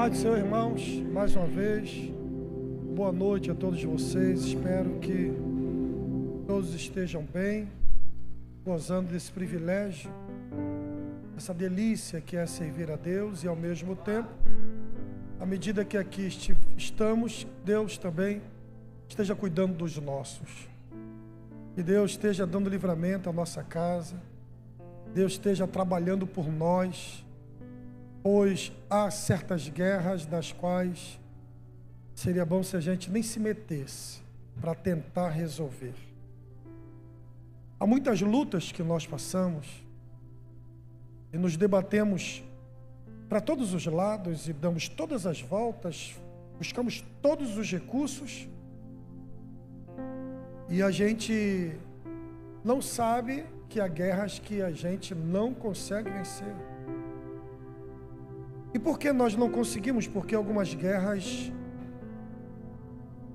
Paz do Senhor, irmãos, mais uma vez, boa noite a todos vocês. Espero que todos estejam bem, gozando desse privilégio, essa delícia que é servir a Deus e ao mesmo tempo, à medida que aqui estamos, Deus também esteja cuidando dos nossos. Que Deus esteja dando livramento à nossa casa, Deus esteja trabalhando por nós, pois há certas guerras das quais seria bom se a gente nem se metesse para tentar resolver. Há muitas lutas que nós passamos e nos debatemos para todos os lados e damos todas as voltas, buscamos todos os recursos e a gente não sabe que há guerras que a gente não consegue vencer. E por que nós não conseguimos? Porque algumas guerras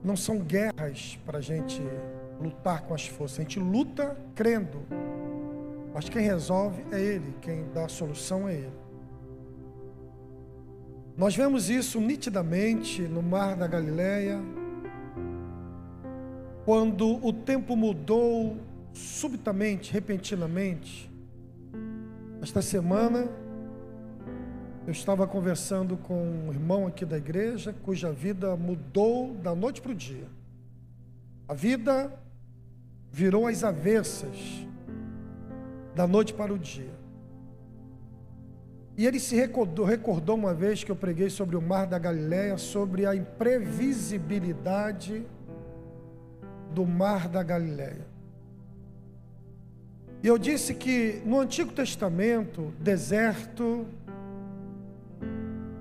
não são guerras para a gente lutar com as forças. A gente luta crendo, mas quem resolve é Ele, quem dá a solução é Ele. Nós vemos isso nitidamente no Mar da Galileia, quando o tempo mudou subitamente, repentinamente. Esta semana eu estava conversando com um irmão aqui da igreja, cuja vida mudou da noite para o dia. A vida virou às avessas, da noite para o dia. E ele se recordou uma vez que eu preguei sobre o Mar da Galileia, sobre a imprevisibilidade do Mar da Galileia. E eu disse que no Antigo Testamento, deserto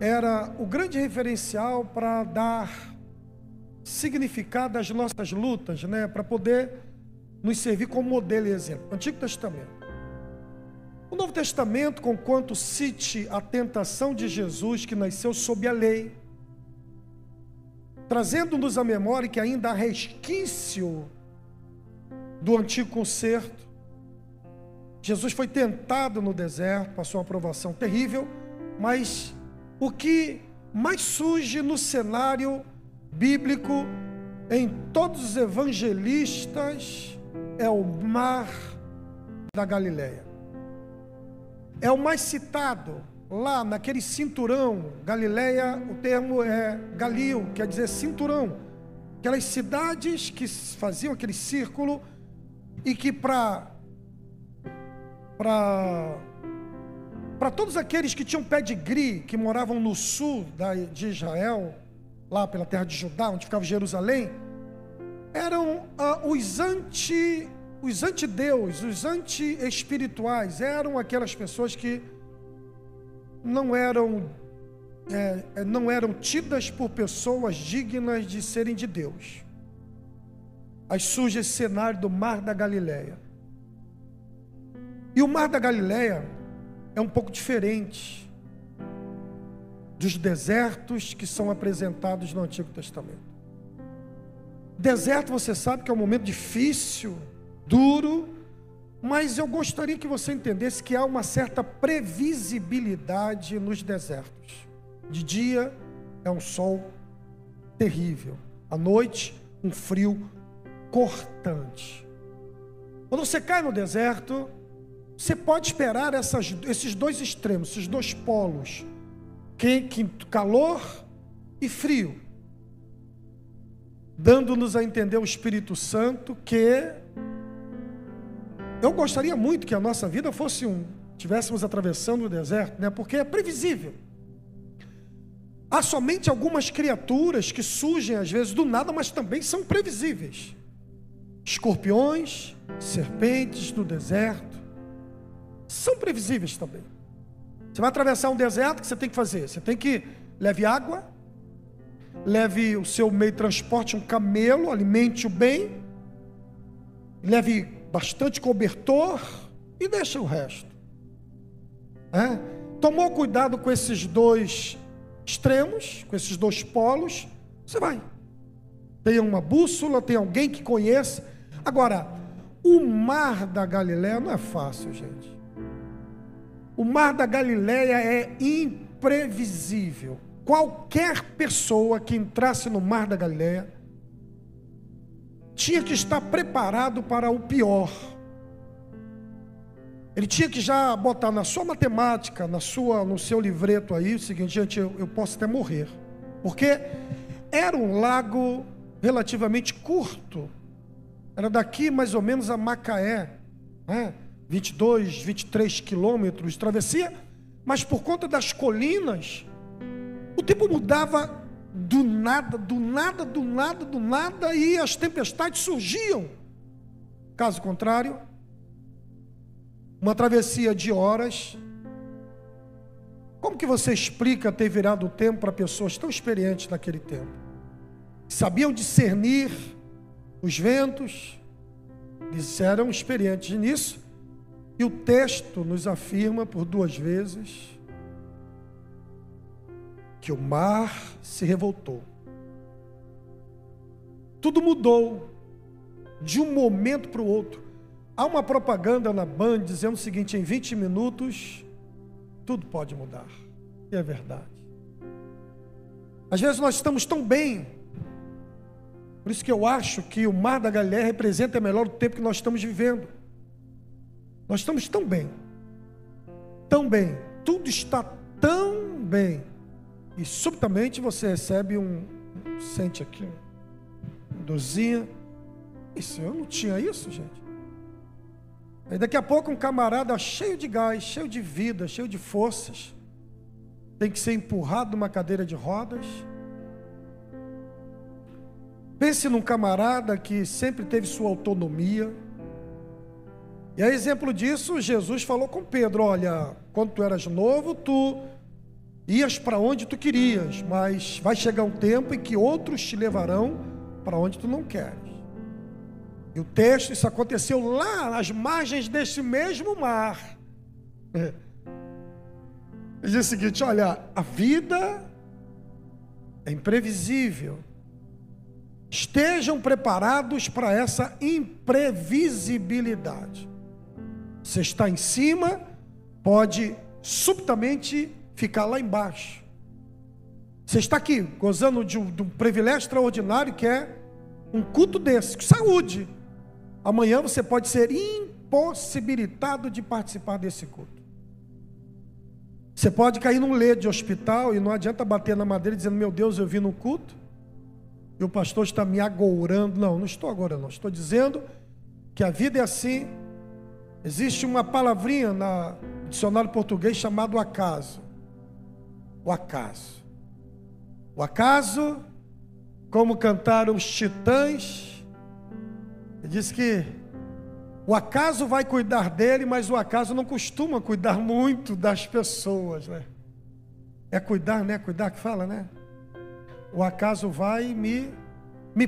era o grande referencial para dar significado às nossas lutas, né? Para poder nos servir como modelo e exemplo. Antigo Testamento. O Novo Testamento, conquanto cite a tentação de Jesus, que nasceu sob a lei, trazendo-nos à memória que ainda há resquício do antigo concerto. Jesus foi tentado no deserto, passou uma provação terrível, mas o que mais surge no cenário bíblico em todos os evangelistas é o Mar da Galileia. É o mais citado lá naquele cinturão. Galileia, o termo é Galil, quer dizer cinturão. Aquelas cidades que faziam aquele círculo e que para todos aqueles que tinham pedigree, que moravam no sul de Israel, lá pela terra de Judá, onde ficava Jerusalém, eram os antideus, os anti-espirituais, eram aquelas pessoas que não eram tidas por pessoas dignas de serem de Deus. Aí surge esse cenário do Mar da Galileia. E o Mar da Galileia é um pouco diferente dos desertos que são apresentados no Antigo Testamento. Deserto, você sabe que é um momento difícil, duro, mas eu gostaria que você entendesse que há uma certa previsibilidade nos desertos. De dia é um sol terrível, à noite um frio cortante. Quando você cai no deserto, você pode esperar esses dois extremos, esses dois polos, calor e frio, dando-nos a entender o Espírito Santo que eu gostaria muito que a nossa vida fosse estivéssemos atravessando o deserto, né? Porque é previsível. Há somente algumas criaturas que surgem às vezes do nada, mas também são previsíveis. Escorpiões, serpentes do deserto, são previsíveis também. Você vai atravessar um deserto, o que você tem que fazer? Você tem que leve água, leve o seu meio de transporte, um camelo, alimente-o bem, leve bastante cobertor e deixa o resto. Tomou cuidado com esses dois extremos, com esses dois polos, você vai. Tem uma bússola, tem alguém que conheça. Agora, o Mar da Galileia não é fácil, gente. O Mar da Galileia é imprevisível. imprevisível. Qualquer pessoa que entrasse no mar da Galileia tinha que estar preparado para o pior. Ele tinha que já botar na sua matemática, no seu livreto aí, o seguinte: gente, eu posso até morrer. Porque era um lago relativamente curto. Era daqui mais ou menos a Macaé, né? 22, 23 quilômetros de travessia. Mas por conta das colinas, o tempo mudava do nada, e as tempestades surgiam. Caso contrário, uma travessia de horas. Como que você explica ter virado o tempo para pessoas tão experientes naquele tempo? Sabiam discernir os ventos, eles eram experientes nisso. E o texto nos afirma por 2 vezes que o mar se revoltou. Tudo mudou de um momento para o outro. Há uma propaganda na Band dizendo o seguinte: em 20 minutos tudo pode mudar. E é verdade. Às vezes nós estamos tão bem, por isso que eu acho que o mar da Galileia representa melhor o tempo que nós estamos vivendo. Nós estamos tão bem, tudo está tão bem, e subitamente você recebe sente aqui, uma dorzinha. Isso, eu não tinha isso, gente. Aí daqui a pouco um camarada cheio de gás, cheio de vida, cheio de forças, tem que ser empurrado numa cadeira de rodas. Pense num camarada que sempre teve sua autonomia. E a exemplo disso, Jesus falou com Pedro: olha, quando tu eras novo, tu ias para onde tu querias, mas vai chegar um tempo em que outros te levarão para onde tu não queres. E o texto, isso aconteceu lá nas margens desse mesmo mar. Ele diz o seguinte: olha, a vida é imprevisível. Estejam preparados para essa imprevisibilidade. Você está em cima, pode subitamente ficar lá embaixo. Você está aqui, gozando de um privilégio extraordinário, que é um culto desse, saúde. Amanhã você pode ser impossibilitado de participar desse culto. Você pode cair num leito de hospital e não adianta bater na madeira dizendo: meu Deus, eu vim no culto e o pastor está me agourando. Não estou agourando, não. Estou dizendo que a vida é assim. Existe uma palavrinha no dicionário português chamado acaso. O acaso. O acaso, como cantaram os Titãs, ele diz que o acaso vai cuidar dele, mas o acaso não costuma cuidar muito das pessoas, né? É cuidar, né? Cuidar que fala, né? O acaso vai me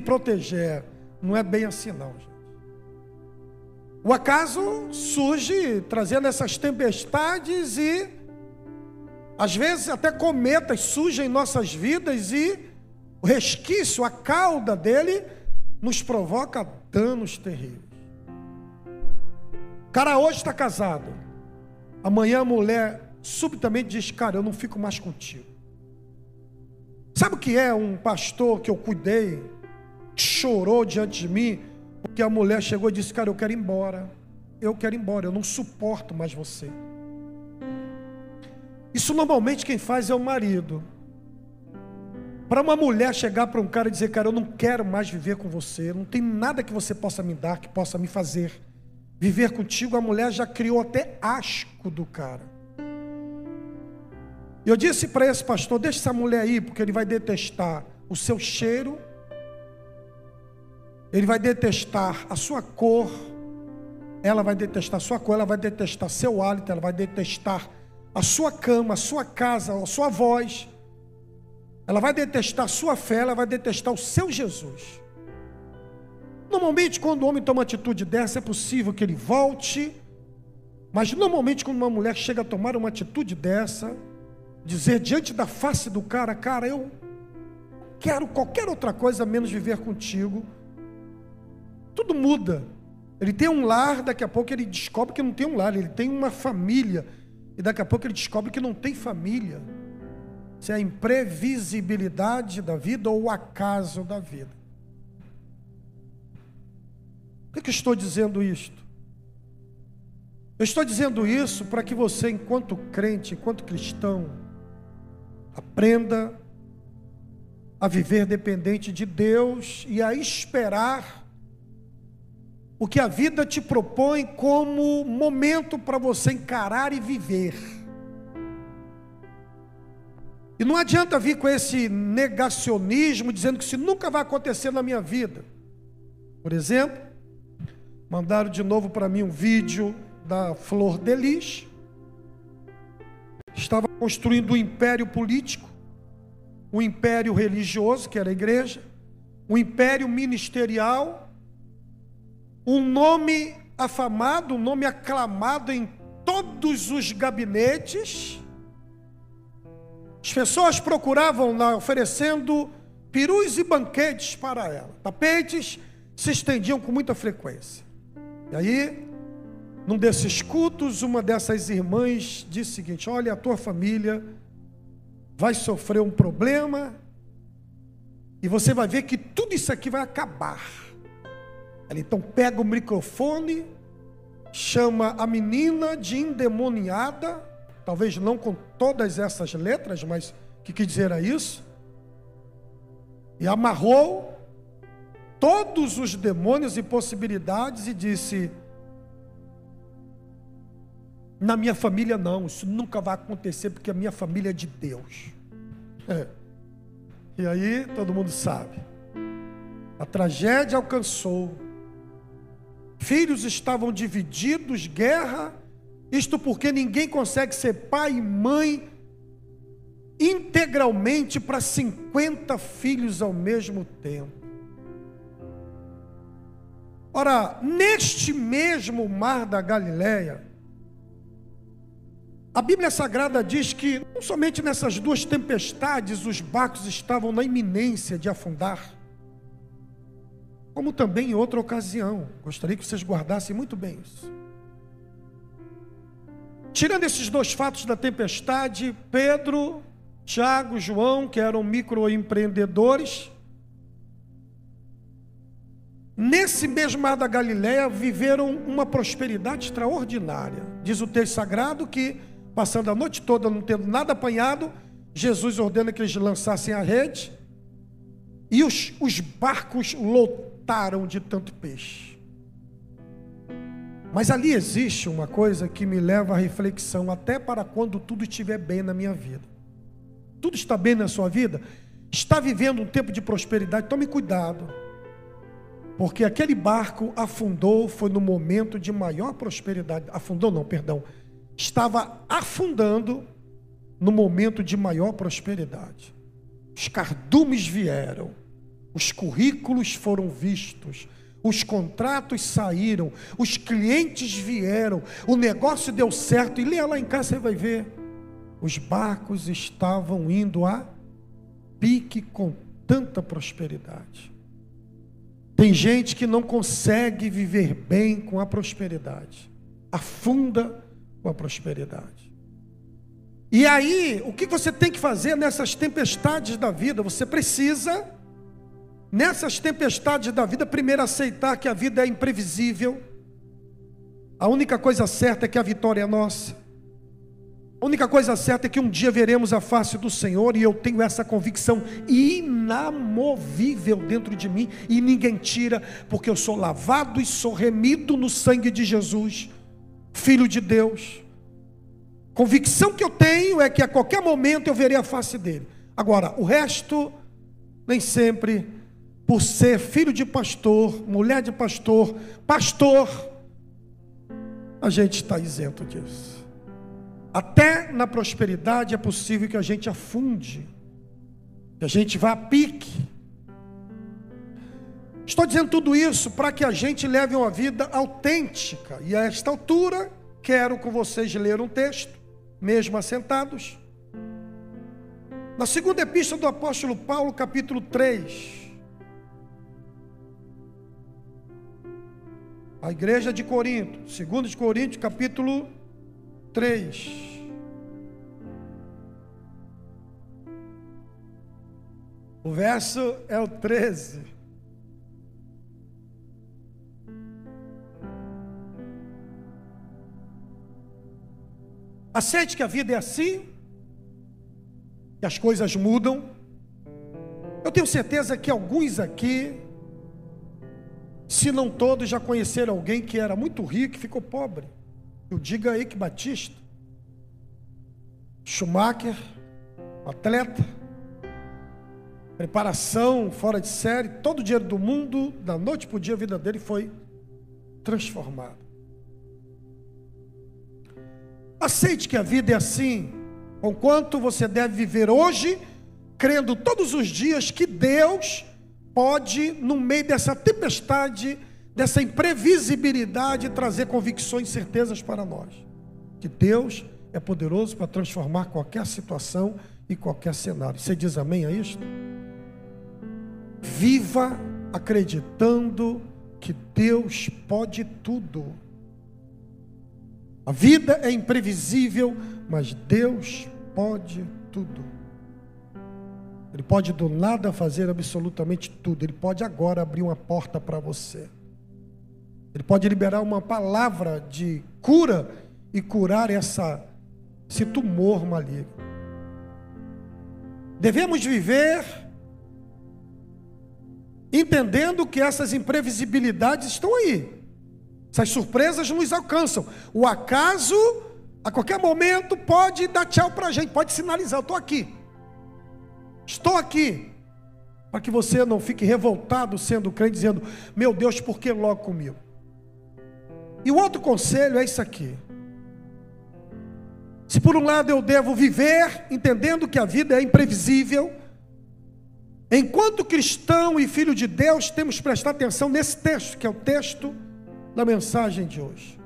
proteger. Não é bem assim, não, gente. O acaso surge trazendo essas tempestades e às vezes até cometas surgem em nossas vidas, e o resquício, a cauda dele nos provoca danos terríveis. O cara hoje está casado, amanhã a mulher subitamente diz: cara, eu não fico mais contigo. Sabe o que é um pastor que eu cuidei, que chorou diante de mim, porque a mulher chegou e disse: cara, eu quero ir embora, eu não suporto mais você. Isso normalmente quem faz é o marido. Para uma mulher chegar para um cara e dizer: cara, eu não quero mais viver com você, não tem nada que você possa me dar, que possa me fazer viver contigo, a mulher já criou até asco do cara. E eu disse para esse pastor: deixa essa mulher aí, porque ele vai detestar o seu cheiro, ele vai detestar a sua cor, ela vai detestar a sua cor, ela vai detestar seu hálito, ela vai detestar a sua cama, a sua casa, a sua voz, ela vai detestar a sua fé, ela vai detestar o seu Jesus. Normalmente quando o homem toma uma atitude dessa, é possível que ele volte, mas normalmente quando uma mulher chega a tomar uma atitude dessa, dizer diante da face do cara: cara, eu quero qualquer outra coisa menos viver contigo, tudo muda. Ele tem um lar, daqui a pouco ele descobre que não tem um lar, ele tem uma família, e daqui a pouco ele descobre que não tem família. se é a imprevisibilidade da vida ou o acaso da vida. Por que eu estou dizendo isto? Eu estou dizendo isso para que você, enquanto crente, enquanto cristão, aprenda a viver dependente de Deus e a esperar o que a vida te propõe como momento para você encarar e viver. E não adianta vir com esse negacionismo dizendo que isso nunca vai acontecer na minha vida. Por exemplo, mandaram de novo para mim um vídeo da Flor de Lis. Estava construindo um império político, um império religioso, que era a igreja, um império ministerial, um nome afamado, um nome aclamado em todos os gabinetes. As pessoas procuravam lá, oferecendo perus e banquetes para ela. Tapetes se estendiam com muita frequência. E aí, num desses cultos, uma dessas irmãs disse o seguinte: olha, a tua família vai sofrer um problema e você vai ver que tudo isso aqui vai acabar. Ela então pega o microfone, chama a menina de endemoniada, talvez não com todas essas letras, mas o que quer dizer era isso? E amarrou todos os demônios e possibilidades e disse: na minha família não, isso nunca vai acontecer, porque a minha família é de Deus. E aí todo mundo sabe, a tragédia alcançou, filhos estavam divididos, guerra, isto porque ninguém consegue ser pai e mãe integralmente para 50 filhos ao mesmo tempo. Ora, neste mesmo mar da Galileia, a Bíblia Sagrada diz que não somente nessas duas tempestades os barcos estavam na iminência de afundar, como também em outra ocasião. Gostaria que vocês guardassem muito bem isso. Tirando esses dois fatos da tempestade, Pedro, Tiago, João, que eram microempreendedores, nesse mesmo mar da Galileia viveram uma prosperidade extraordinária. Diz o texto sagrado que, passando a noite toda não tendo nada apanhado, Jesus ordena que eles lançassem a rede e os barcos lotaram de tanto peixe. Mas ali existe uma coisa que me leva à reflexão, até para quando tudo estiver bem na minha vida. Tudo está bem na sua vida? Está vivendo um tempo de prosperidade? Tome cuidado, porque aquele barco afundou, foi no momento de maior prosperidade. Afundou não, perdão. Estava afundando no momento de maior prosperidade. Os cardumes vieram, os currículos foram vistos, os contratos saíram, os clientes vieram, o negócio deu certo. E leia lá em casa, você vai ver, os barcos estavam indo a pique com tanta prosperidade. Tem gente que não consegue viver bem com a prosperidade, afunda com a prosperidade. E aí, o que você tem que fazer nessas tempestades da vida? Você precisa, nessas tempestades da vida, primeiro aceitar que a vida é imprevisível. A única coisa certa é que a vitória é nossa. A única coisa certa é que um dia veremos a face do Senhor, e eu tenho essa convicção inamovível dentro de mim, e ninguém tira, porque eu sou lavado e sou remido no sangue de Jesus, Filho de Deus. Convicção que eu tenho é que a qualquer momento eu verei a face dele. Agora, o resto, nem sempre, por ser filho de pastor, mulher de pastor, a gente está isento disso. Até na prosperidade é possível que a gente afunde, que a gente vá a pique. Estou dizendo tudo isso para que a gente leve uma vida autêntica. E a esta altura, quero com vocês ler um texto, mesmo assentados. Na segunda epístola do apóstolo Paulo, capítulo 3. A igreja de Corinto, 2 de Coríntios, capítulo 3. O verso é o 13. Aceite que a vida é assim, que as coisas mudam. Eu tenho certeza que alguns aqui, se não todos, já conheceram alguém que era muito rico e ficou pobre. Eu digo aí que Batista, Schumacher, atleta, preparação fora de série, todo o dinheiro do mundo, da noite para o dia a vida dele foi transformada. Aceite que a vida é assim, conquanto você deve viver hoje, crendo todos os dias que Deus pode, no meio dessa tempestade, dessa imprevisibilidade, trazer convicções e certezas para nós. Que Deus é poderoso para transformar qualquer situação e qualquer cenário. Você diz amém a isto? Viva acreditando que Deus pode tudo. A vida é imprevisível, mas Deus pode tudo. Ele pode do nada fazer absolutamente tudo. Ele pode agora abrir uma porta para você. Ele pode liberar uma palavra de cura e curar esse tumor maligno. Devemos viver entendendo que essas imprevisibilidades estão aí. Essas surpresas nos alcançam. O acaso, a qualquer momento, pode dar tchau para a gente, pode sinalizar: eu estou aqui. Estou aqui. Para que você não fique revoltado sendo crente, dizendo: meu Deus, por que logo comigo? E o outro conselho é isso aqui. Se por um lado eu devo viver entendendo que a vida é imprevisível, enquanto cristão e filho de Deus, temos que prestar atenção nesse texto, que é o texto da mensagem de hoje.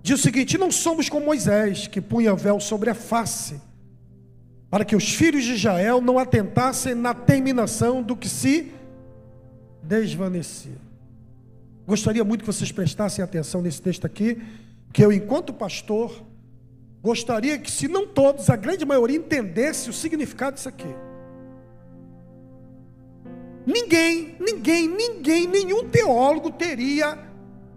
Diz o seguinte: não somos como Moisés, que punha véu sobre a face, para que os filhos de Israel não atentassem na terminação do que se desvanecia. Gostaria muito que vocês prestassem atenção nesse texto aqui, que eu, enquanto pastor, gostaria que, se não todos, a grande maioria entendesse o significado disso aqui. Nenhum teólogo teria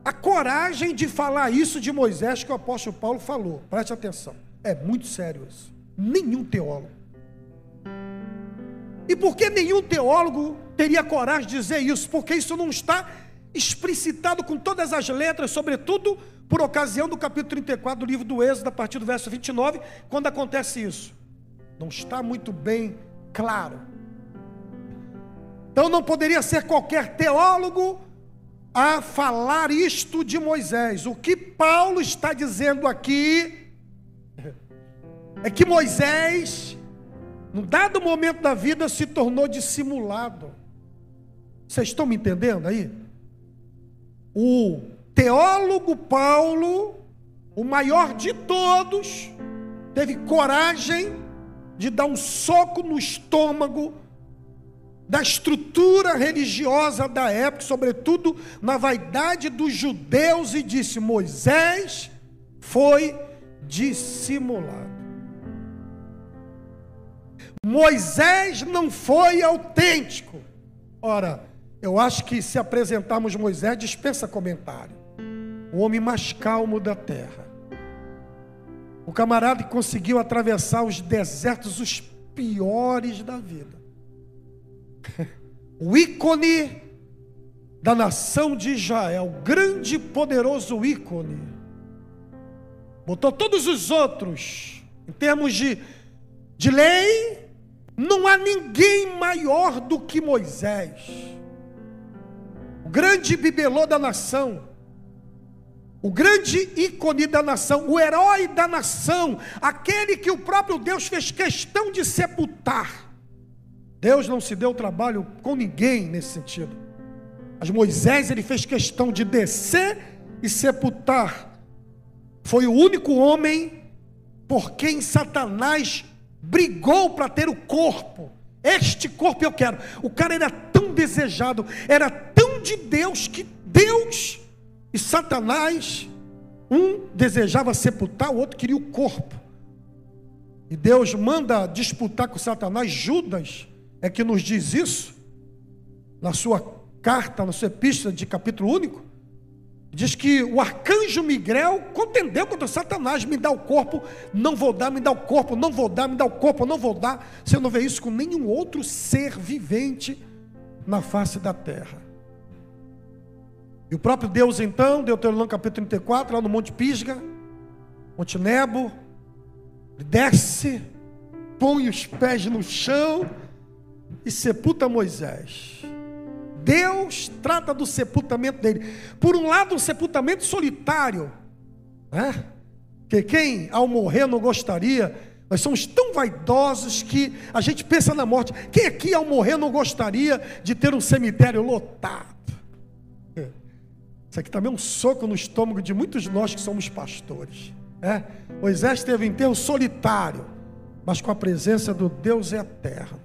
a coragem de falar isso de Moisés que o apóstolo Paulo falou. Preste atenção, é muito sério isso. Nenhum teólogo. E por que nenhum teólogo teria coragem de dizer isso? Porque isso não está explicitado com todas as letras, sobretudo por ocasião do capítulo 34 do livro do Êxodo, a partir do verso 29, quando acontece isso. Não está muito bem claro. Então não poderia ser qualquer teólogo a falar isto de Moisés. O que Paulo está dizendo aqui é que Moisés, num dado momento da vida, se tornou dissimulado. Vocês estão me entendendo aí? O teólogo Paulo, o maior de todos, teve coragem de dar um soco no estômago da estrutura religiosa da época, sobretudo na vaidade dos judeus, e disse: Moisés foi dissimulado. Moisés não foi autêntico. Ora, eu acho que se apresentarmos Moisés, dispensa comentário. O homem mais calmo da terra. O camarada que conseguiu atravessar os desertos, os piores da vida. O ícone da nação de Israel, grande e poderoso ícone. Botou todos os outros, em termos de lei, não há ninguém maior do que Moisés. O grande bibelô da nação, o grande ícone da nação, o herói da nação, aquele que o próprio Deus fez questão de sepultar. Deus não se deu trabalho com ninguém nesse sentido. Mas Moisés, ele fez questão de descer e sepultar. Foi o único homem por quem Satanás brigou para ter o corpo. Este corpo eu quero. O cara era tão desejado, era tão de Deus, que Deus e Satanás, um desejava sepultar, o outro queria o corpo. E Deus manda disputar com Satanás Judas, é que nos diz isso, na sua carta, na sua epístola de capítulo único, diz que o arcanjo Miguel contendeu contra Satanás: me dá o corpo, não vou dar, me dá o corpo, não vou dar, me dá o corpo, não vou dar. Você não vê isso com nenhum outro ser vivente na face da terra. E o próprio Deus então, Deuteronômio capítulo 34, lá no Monte Pisga, Monte Nebo, ele desce, põe os pés no chão e sepulta Moisés. Deus trata do sepultamento dele. Por um lado, um sepultamento solitário, né? Que quem ao morrer não gostaria. Nós somos tão vaidosos que a gente pensa na morte. Quem aqui ao morrer não gostaria de ter um cemitério lotado? Isso aqui também é um soco no estômago de muitos de nós que somos pastores, né? Moisés teve um enterro solitário, mas com a presença do Deus eterno.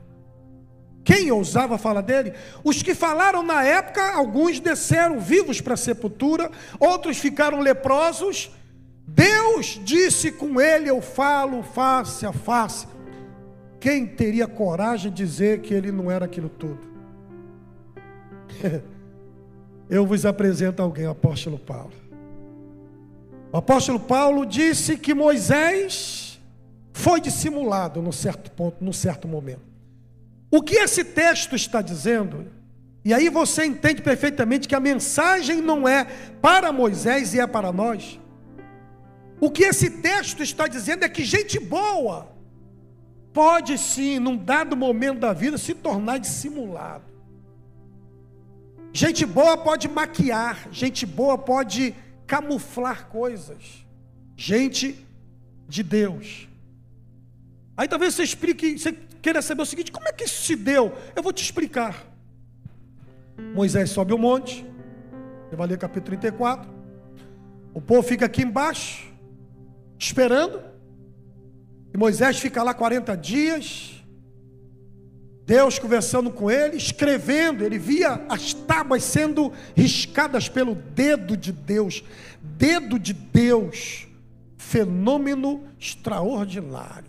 Quem ousava falar dele? Os que falaram na época, alguns desceram vivos para a sepultura, outros ficaram leprosos. Deus disse com ele: eu falo face a face. Quem teria coragem de dizer que ele não era aquilo tudo? Eu vos apresento alguém, o apóstolo Paulo. O apóstolo Paulo disse que Moisés foi dissimulado num certo ponto, num certo momento. O que esse texto está dizendo, e aí você entende perfeitamente que a mensagem não é para Moisés e é para nós. O que esse texto está dizendo é que gente boa pode sim, num dado momento da vida, se tornar dissimulado. Gente boa pode maquiar, gente boa pode camuflar coisas. Gente de Deus. Aí talvez você explique, você queira saber o seguinte: como é que isso se deu? Eu vou te explicar. Moisés sobe o monte, você vai ler capítulo 34. O povo fica aqui embaixo, esperando. E Moisés fica lá 40 dias. Deus conversando com ele, escrevendo. Ele via as tábuas sendo riscadas pelo dedo de Deus. Dedo de Deus. Fenômeno extraordinário.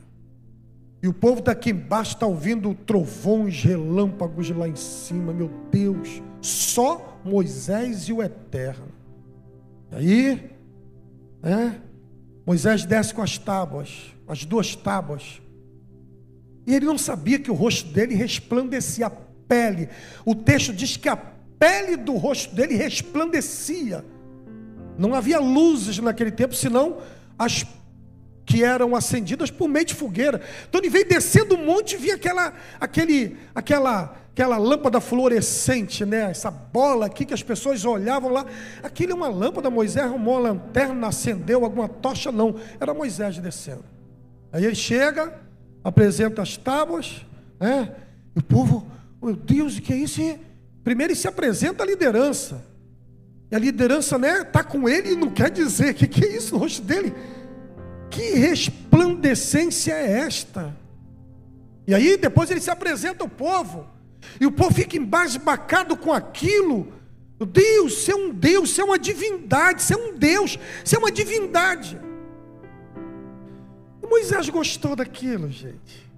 E o povo daqui embaixo está ouvindo trovões, relâmpagos lá em cima. Meu Deus, só Moisés e o Eterno. Aí, Moisés desce com as tábuas, as duas tábuas. E ele não sabia que o rosto dele resplandecia, a pele. O texto diz que a pele do rosto dele resplandecia. Não havia luzes naquele tempo, senão as que eram acendidas por meio de fogueira. Então ele veio descendo o monte e via aquela lâmpada fluorescente, né? Essa bola aqui que as pessoas olhavam lá. Aquilo é uma lâmpada. Moisés arrumou uma lanterna, acendeu alguma tocha? Não, era Moisés descendo. Aí ele chega, apresenta as tábuas, né? E o povo, meu Deus, o que é isso? Primeiro ele se apresenta a liderança. E a liderança, né, está com ele e não quer dizer. O que é isso no rosto dele? Que resplandecência é esta? E aí depois ele se apresenta ao povo. E o povo fica embasbacado com aquilo. Deus, você é um Deus, você é uma divindade, você é um Deus, você é uma divindade. E Moisés gostou daquilo, gente.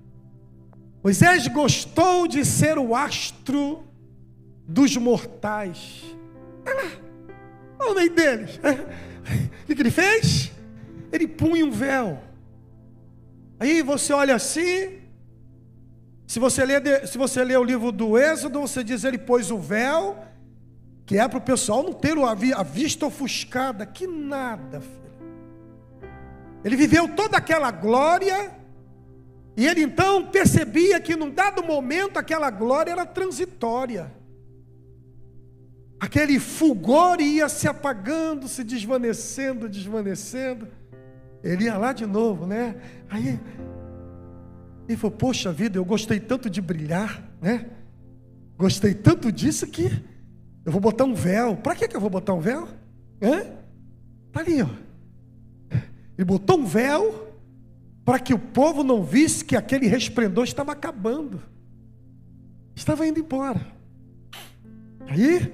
Moisés gostou de ser o astro dos mortais. Olha o meio deles. O que ele fez? Ele punha um véu. Aí você olha assim. Se você ler o livro do Êxodo, você diz: ele pôs o véu, que é para o pessoal não ter a vista ofuscada. Que nada, filho. Ele viveu toda aquela glória. E ele então percebia que num dado momento aquela glória era transitória. Aquele fulgor ia se apagando, se desvanecendo. Ele ia lá de novo, né? Aí ele falou: poxa vida, eu gostei tanto de brilhar, né? Gostei tanto disso que eu vou botar um véu. Para que eu vou botar um véu? Está ali, ó. Ele botou um véu para que o povo não visse que aquele resplendor estava acabando. Estava indo embora. Aí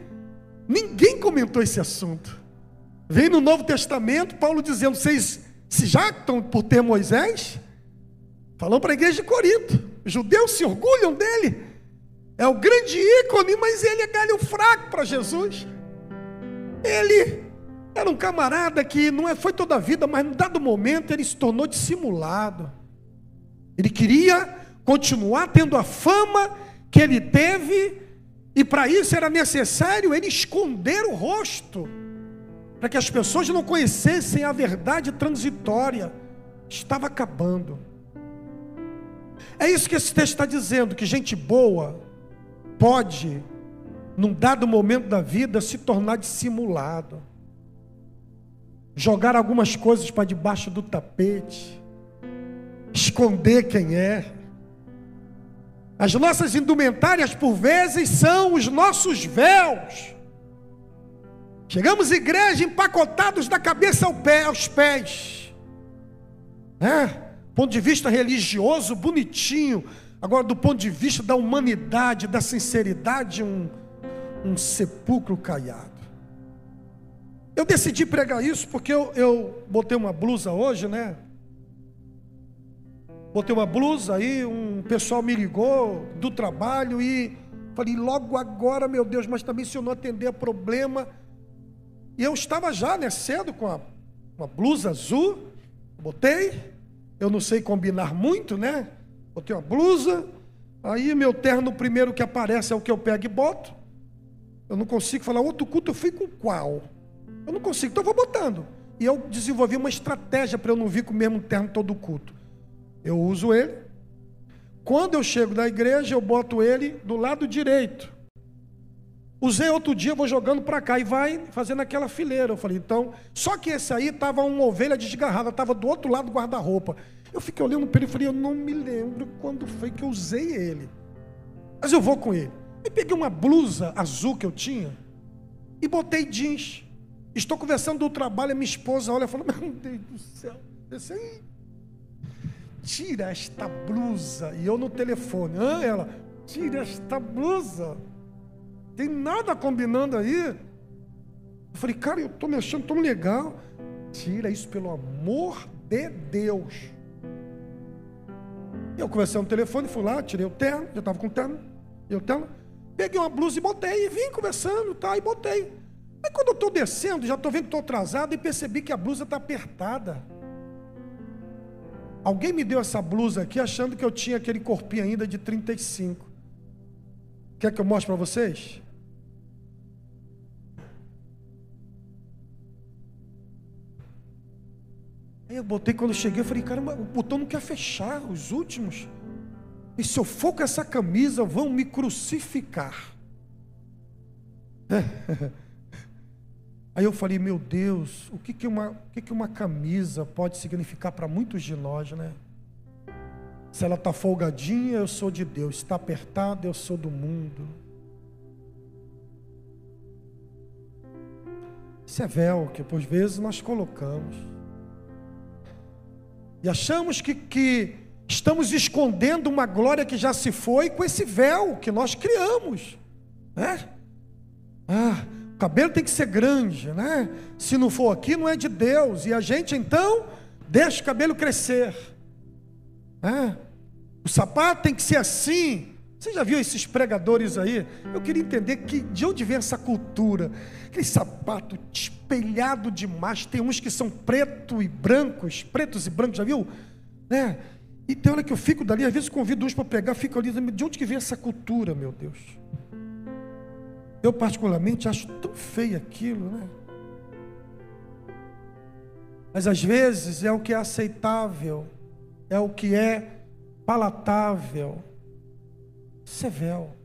ninguém comentou esse assunto. Vem no Novo Testamento Paulo dizendo: vocês se já estão por ter Moisés? Falando para a igreja de Corinto. Os judeus se orgulham dele. É o grande ícone, mas ele é galho fraco para Jesus. Ele era um camarada que não foi toda a vida, mas num dado momento ele se tornou dissimulado. Ele queria continuar tendo a fama que ele teve, e para isso era necessário ele esconder o rosto, para que as pessoas não conhecessem a verdade transitória. Estava acabando. É isso que esse texto está dizendo, que gente boa pode, num dado momento da vida, se tornar dissimulado, jogar algumas coisas para debaixo do tapete, esconder quem é. As nossas indumentárias, por vezes, são os nossos véus. Chegamos à igreja empacotados da cabeça aos pés, ponto de vista religioso, bonitinho. Agora, do ponto de vista da humanidade, da sinceridade, um sepulcro caiado. Eu decidi pregar isso porque eu botei uma blusa hoje, Botei uma blusa, aí um pessoal me ligou do trabalho e falei, logo agora, meu Deus, mas também se eu não atender a problema. E eu estava já, cedo com uma blusa azul, botei, eu não sei combinar muito, Botei uma blusa, aí meu terno primeiro que aparece é o que eu pego e boto. Eu não consigo falar, outro culto eu fui com qual? Eu não consigo, então eu vou botando. E eu desenvolvi uma estratégia para eu não vir com o mesmo terno todo culto. Eu uso ele. Quando eu chego da igreja, eu boto ele do lado direito. Usei outro dia, vou jogando para cá e vai fazendo aquela fileira. Eu falei, então, só que esse aí estava uma ovelha desgarrada, estava do outro lado do guarda-roupa. Eu fiquei olhando para ele e falei, eu não me lembro quando foi que eu usei ele. Mas eu vou com ele. Aí peguei uma blusa azul que eu tinha e botei jeans. Estou conversando do trabalho, a minha esposa olha e fala, meu Deus do céu, esse aí, tira esta blusa. E eu no telefone, ela, tira esta blusa. Tem nada combinando aí. Eu falei, cara, eu estou me achando tão legal. Tira isso, pelo amor de Deus. Eu conversei no telefone, fui lá, tirei o terno, já estava com o terno, peguei uma blusa e botei, e vim conversando, e botei. Aí quando eu estou descendo, já estou vendo que estou atrasado, e percebi que a blusa está apertada. Alguém me deu essa blusa aqui, achando que eu tinha aquele corpinho ainda de 35. Quer que eu mostre para vocês? Aí eu botei, quando eu cheguei, eu falei, caramba, o botão não quer fechar, os últimos. E se eu for com essa camisa, vão me crucificar. Aí eu falei, meu Deus, o que uma camisa pode significar para muitos de nós, Se ela está folgadinha, eu sou de Deus. Se está apertada, eu sou do mundo. Isso é véu que, por vezes, nós colocamos. E achamos que estamos escondendo uma glória que já se foi com esse véu que nós criamos. O cabelo tem que ser grande, Se não for aqui, não é de Deus. E a gente, então, deixa o cabelo crescer. O sapato tem que ser assim. Você já viu esses pregadores aí? Eu queria entender de onde vem essa cultura. Aquele sapato espelhado demais. Tem uns que são pretos e brancos, já viu? E tem hora que eu fico dali, às vezes convido uns para pregar, fico ali, de onde que vem essa cultura, meu Deus? Eu particularmente acho tão feio aquilo, Mas às vezes é o que é aceitável, é o que é palatável. Isso é véu.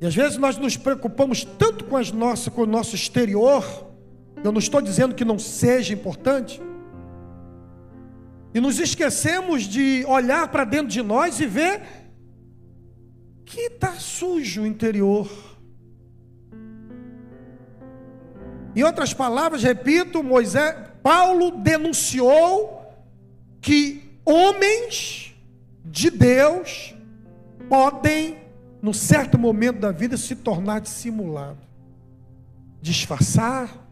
E às vezes nós nos preocupamos tanto com o nosso exterior. Eu não estou dizendo que não seja importante. E nos esquecemos de olhar para dentro de nós e ver que está sujo o interior. Em outras palavras, repito, Paulo denunciou que homens de Deus podem, num certo momento da vida, se tornar dissimulado, disfarçar,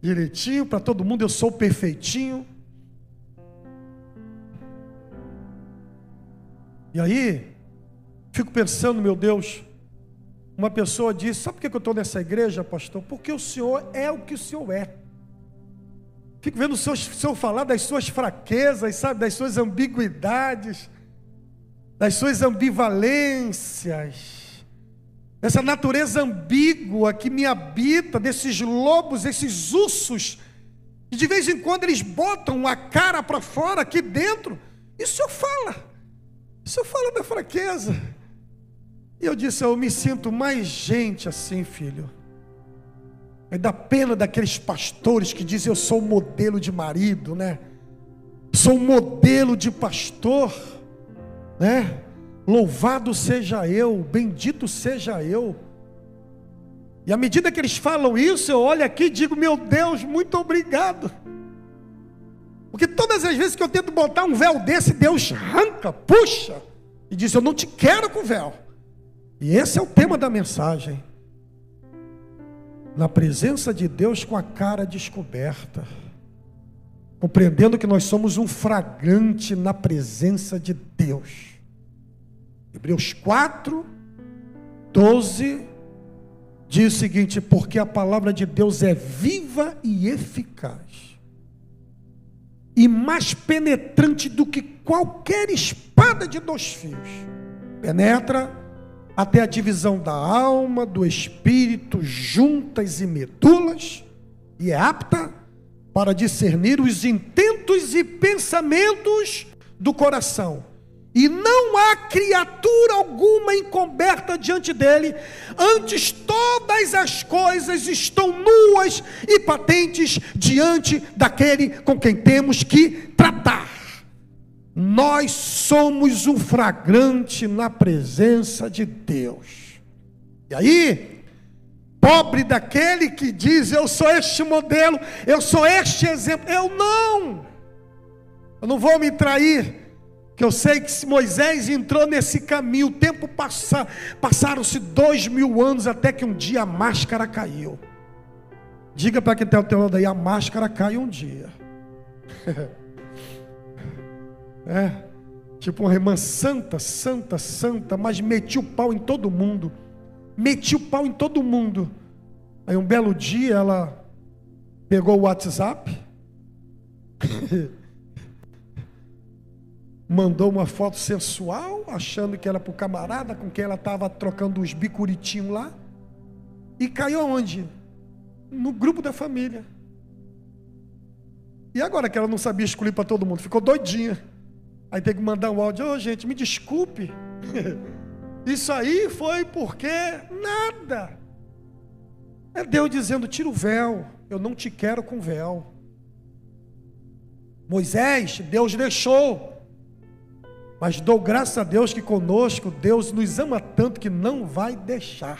direitinho, para todo mundo eu sou perfeitinho. E aí, fico pensando, meu Deus, uma pessoa disse: sabe por que eu estou nessa igreja, pastor? Porque o senhor é o que o senhor é. Fico vendo o senhor falar das suas fraquezas, sabe, das suas ambiguidades, das suas ambivalências, dessa natureza ambígua que me habita, desses lobos, esses ursos, que de vez em quando eles botam a cara para fora aqui dentro, e o senhor fala da fraqueza. E eu disse: eu me sinto mais gente assim, filho. Aí dá pena daqueles pastores que dizem: eu sou um modelo de marido, né? Sou um modelo de pastor, né? Louvado seja eu, bendito seja eu. E à medida que eles falam isso, eu olho aqui e digo: meu Deus, muito obrigado. Porque todas as vezes que eu tento botar um véu desse, Deus arranca, puxa, e diz: eu não te quero com véu. E esse é o tema da mensagem. Na presença de Deus com a cara descoberta, compreendendo que nós somos um flagrante na presença de Deus. Hebreus 4, 12 diz o seguinte: porque a palavra de Deus é viva e eficaz, e mais penetrante do que qualquer espada de 2 fios, penetra até a divisão da alma, do espírito, juntas e medulas, e é apta para discernir os intentos e pensamentos do coração. E não há criatura alguma encoberta diante dele, antes todas as coisas estão nuas e patentes diante daquele com quem temos que tratar. Nós somos um flagrante na presença de Deus. E aí, pobre daquele que diz: eu sou este modelo, eu sou este exemplo. Eu não vou me trair, que eu sei que se Moisés entrou nesse caminho, o tempo passaram-se 2000 anos até que um dia a máscara caiu. Diga para quem está ao teu lado aí: a máscara cai um dia. Tipo uma irmã santa, mas meti o pau em todo mundo. Aí um belo dia ela pegou o WhatsApp, mandou uma foto sensual, achando que era para o camarada com quem ela estava trocando os bicuritinhos lá, e caiu onde? No grupo da família. E agora que ela não sabia excluir para todo mundo, ficou doidinha. Aí tem que mandar um áudio: gente, me desculpe, isso aí foi porque nada. É Deus dizendo: tira o véu, eu não te quero com véu. Moisés, Deus deixou, mas dou graças a Deus que conosco Deus nos ama tanto que não vai deixar.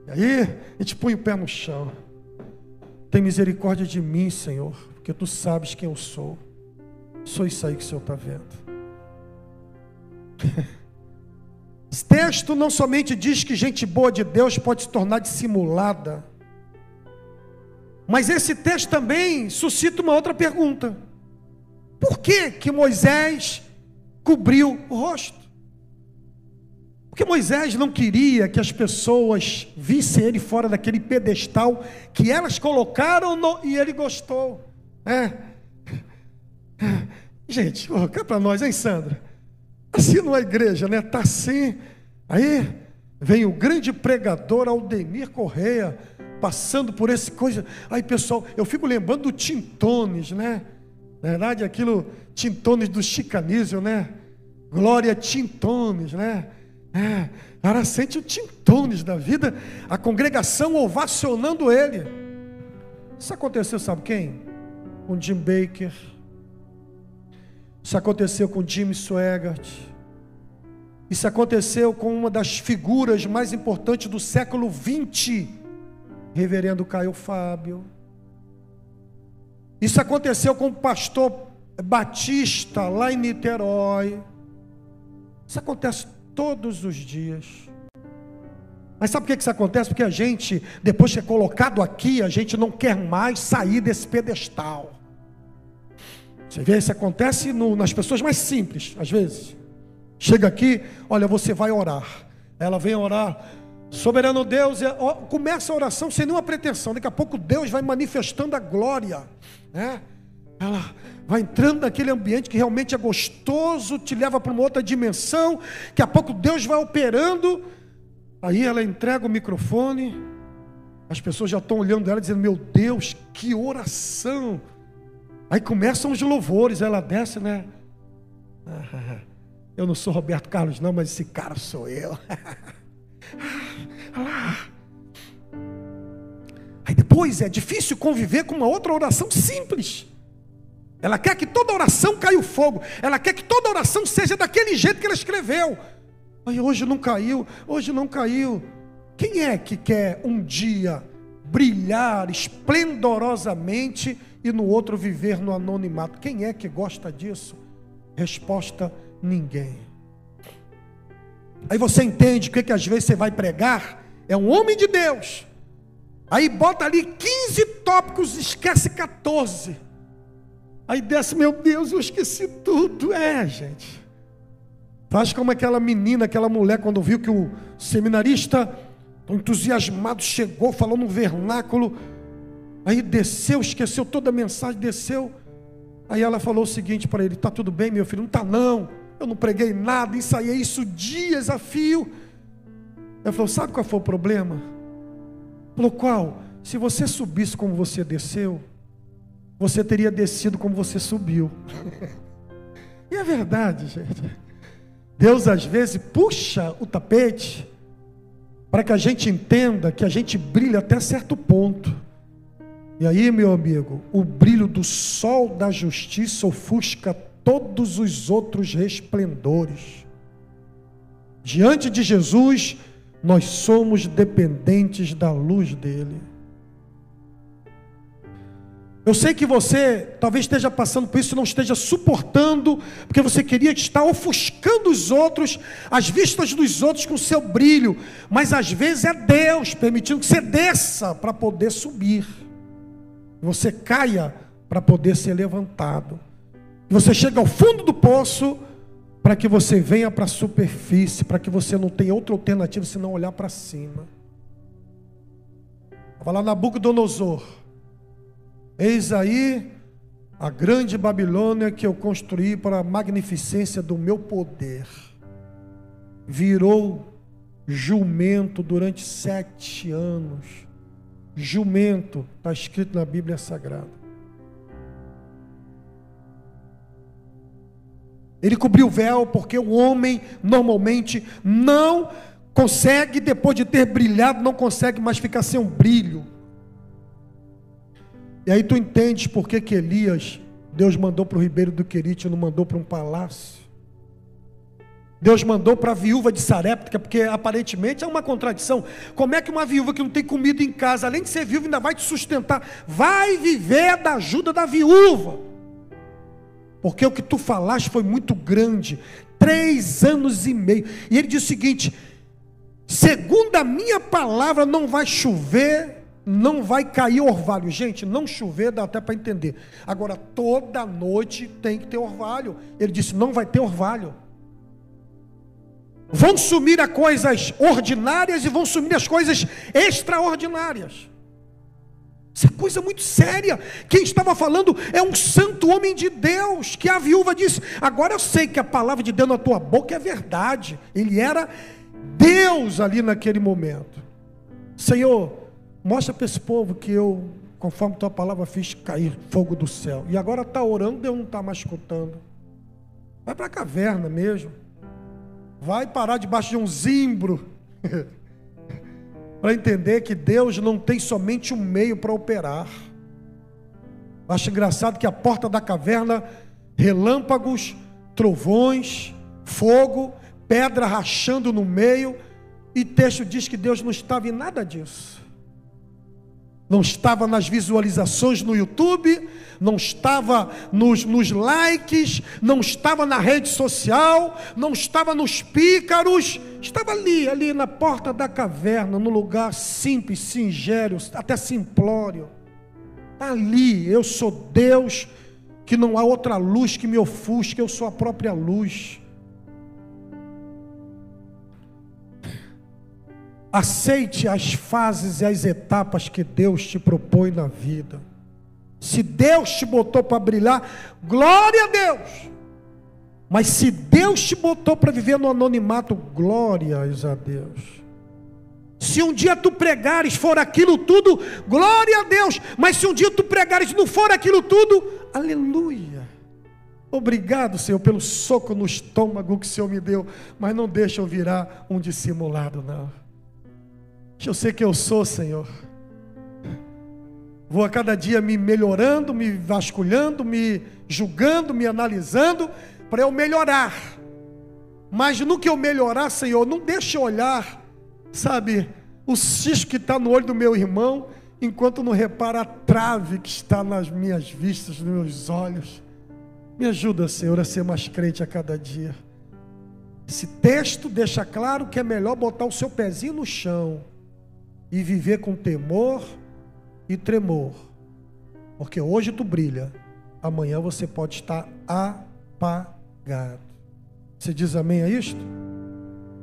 E aí a gente põe o pé no chão: tem misericórdia de mim, Senhor, porque tu sabes quem eu sou. Sou isso aí que o Senhor está vendo. Esse texto não somente diz que gente boa de Deus pode se tornar dissimulada, mas esse texto também suscita uma outra pergunta: por que Moisés cobriu o rosto? Porque Moisés não queria que as pessoas vissem ele fora daquele pedestal que elas colocaram e ele gostou. Gente, cá para nós, hein, Sandra? Assim não é igreja, né? Tá assim. Aí vem o grande pregador Aldemir Correia, passando por esse coisa. Aí, pessoal, eu fico lembrando do Tintones, né? Na verdade, aquilo, Tintones do Chicanísio, né? Glória Tintones, né? Cara, sente o Tintones da vida, a congregação ovacionando ele. Isso aconteceu, sabe quem? Com Jim Baker. Isso aconteceu com Jimmy Swaggart. Isso aconteceu com uma das figuras mais importantes do século XX, reverendo Caio Fábio. Isso aconteceu com o pastor Batista, lá em Niterói. Isso acontece todos os dias. Mas sabe por que isso acontece? Porque a gente, depois que é colocado aqui, a gente não quer mais sair desse pedestal. Você vê, isso acontece nas pessoas mais simples, às vezes. Chega aqui, olha, você vai orar. Ela vem orar. Soberano Deus, começa a oração sem nenhuma pretensão. Daqui a pouco Deus vai manifestando a glória, né? Ela vai entrando naquele ambiente que realmente é gostoso, te leva para uma outra dimensão. Daqui a pouco Deus vai operando. Aí ela entrega o microfone. As pessoas já estão olhando ela dizendo: meu Deus, que oração. Aí começam os louvores. Ela desce, né? Eu não sou Roberto Carlos não, mas esse cara sou eu. Aí depois é difícil conviver com uma outra oração simples. Ela quer que toda oração caia o fogo. Ela quer que toda oração seja daquele jeito que ela escreveu. Aí hoje não caiu, hoje não caiu. Quem é que quer um dia brilhar esplendorosamente e no outro viver no anonimato? Quem é que gosta disso? Resposta: ninguém. Aí você entende que às vezes você vai pregar, é um homem de Deus, aí bota ali 15 tópicos, esquece 14. Aí desce: meu Deus, eu esqueci tudo. Gente, faz como aquela menina, aquela mulher, quando viu que o seminarista entusiasmado chegou, falou no vernáculo, aí desceu, esqueceu toda a mensagem, desceu. Aí ela falou o seguinte para ele: está tudo bem, meu filho? Não está não, eu não preguei nada, ensaiei isso dias a fio. Ele falou: sabe qual foi o problema? Falou: qual? Se você subisse como você desceu, você teria descido como você subiu. E é verdade, gente. Deus às vezes puxa o tapete para que a gente entenda que a gente brilha até certo ponto. E aí, meu amigo, o brilho do sol da justiça ofusca todos os outros resplendores. Diante de Jesus, nós somos dependentes da luz dele. Eu sei que você talvez esteja passando por isso e não esteja suportando, porque você queria estar ofuscando os outros, as vistas dos outros com o seu brilho, mas às vezes é Deus permitindo que você desça para poder subir, você caia para poder ser levantado, você chega ao fundo do poço para que você venha para a superfície, para que você não tenha outra alternativa senão olhar para cima. Vai lá, Nabucodonosor: eis aí a grande Babilônia que eu construí para a magnificência do meu poder. Virou jumento durante 7 anos. Jumento, está escrito na Bíblia Sagrada. Ele cobriu o véu porque o homem normalmente não consegue, depois de ter brilhado, não consegue mais ficar sem um brilho. E aí tu entendes por que Elias, Deus mandou para o Ribeiro do Querite e não mandou para um palácio. Deus mandou para a viúva de Sarepta, porque aparentemente é uma contradição. Como é que uma viúva que não tem comida em casa, além de ser viúva, ainda vai te sustentar? Vai viver da ajuda da viúva. Porque o que tu falaste foi muito grande. 3 anos e meio. E ele diz o seguinte: segundo a minha palavra, não vai chover, não vai cair orvalho. Gente, não chover dá até para entender. Agora, toda noite tem que ter orvalho. Ele disse: não vai ter orvalho. Vão sumir as coisas ordinárias e vão sumir as coisas extraordinárias. Isso é coisa muito séria. Quem estava falando é um santo homem de Deus, que a viúva disse: agora eu sei que a palavra de Deus na tua boca é verdade. Ele era Deus ali naquele momento. Senhor, mostra para esse povo que eu, conforme tua palavra, fiz cair fogo do céu. E agora está orando, Deus não está mais escutando. Vai para a caverna mesmo. Vai parar debaixo de um zimbro. Para entender que Deus não tem somente um meio para operar. Acho engraçado que a porta da caverna, relâmpagos, trovões, fogo, pedra rachando no meio, e o texto diz que Deus não estava em nada disso. Não estava nas visualizações no YouTube, não estava nos likes, não estava na rede social, não estava nos pícaros, estava ali na porta da caverna, no lugar simples, singelo, até simplório. Ali, eu sou Deus, que não há outra luz que me ofusque, eu sou a própria luz. Aceite as fases e as etapas que Deus te propõe na vida. Se Deus te botou para brilhar, glória a Deus. Mas se Deus te botou para viver no anonimato, glórias a Deus. Se um dia tu pregares for aquilo tudo, glória a Deus. Mas se um dia tu pregares não for aquilo tudo, aleluia. Obrigado, Senhor, pelo soco no estômago que o Senhor me deu. Mas não deixa eu virar um dissimulado, não. Eu sei que eu sou, Senhor. Vou a cada dia me melhorando, me vasculhando, me julgando, me analisando, para eu melhorar. Mas no que eu melhorar, Senhor, não deixe eu olhar, sabe, o cisco que está no olho do meu irmão, enquanto não repara a trave que está nas minhas vistas, nos meus olhos. Me ajuda, Senhor, a ser mais crente a cada dia. Esse texto deixa claro que é melhor botar o seu pezinho no chão e viver com temor e tremor, porque hoje tu brilha, amanhã você pode estar apagado. Você diz amém a isto?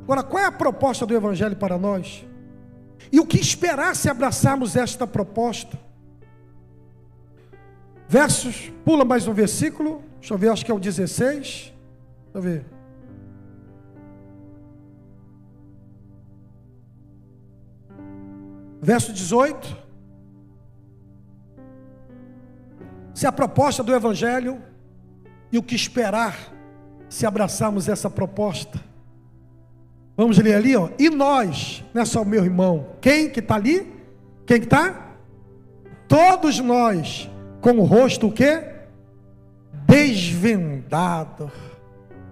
Agora, qual é a proposta do Evangelho para nós? E o que esperar se abraçarmos esta proposta? Versos, pula mais um versículo, deixa eu ver, acho que é o 16, deixa eu ver. Verso 18. Se a proposta do Evangelho e o que esperar se abraçarmos essa proposta. Vamos ler ali, ó. E nós, não é só o meu irmão, quem que está ali? Quem que está? Todos nós, com o rosto o quê? Desvendado,